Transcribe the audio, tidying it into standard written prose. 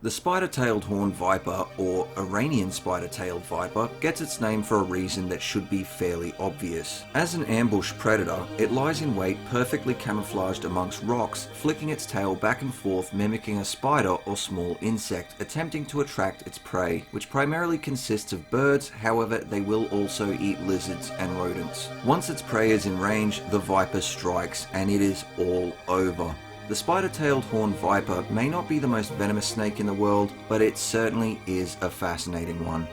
The spider-tailed horned viper, or Iranian spider-tailed viper, gets its name for a reason that should be fairly obvious. As an ambush predator, it lies in wait perfectly camouflaged amongst rocks, flicking its tail back and forth mimicking a spider or small insect, attempting to attract its prey, which primarily consists of birds. However, they will also eat lizards and rodents. Once its prey is in range, the viper strikes, and it is all over. The spider-tailed horned viper may not be the most venomous snake in the world, but it certainly is a fascinating one.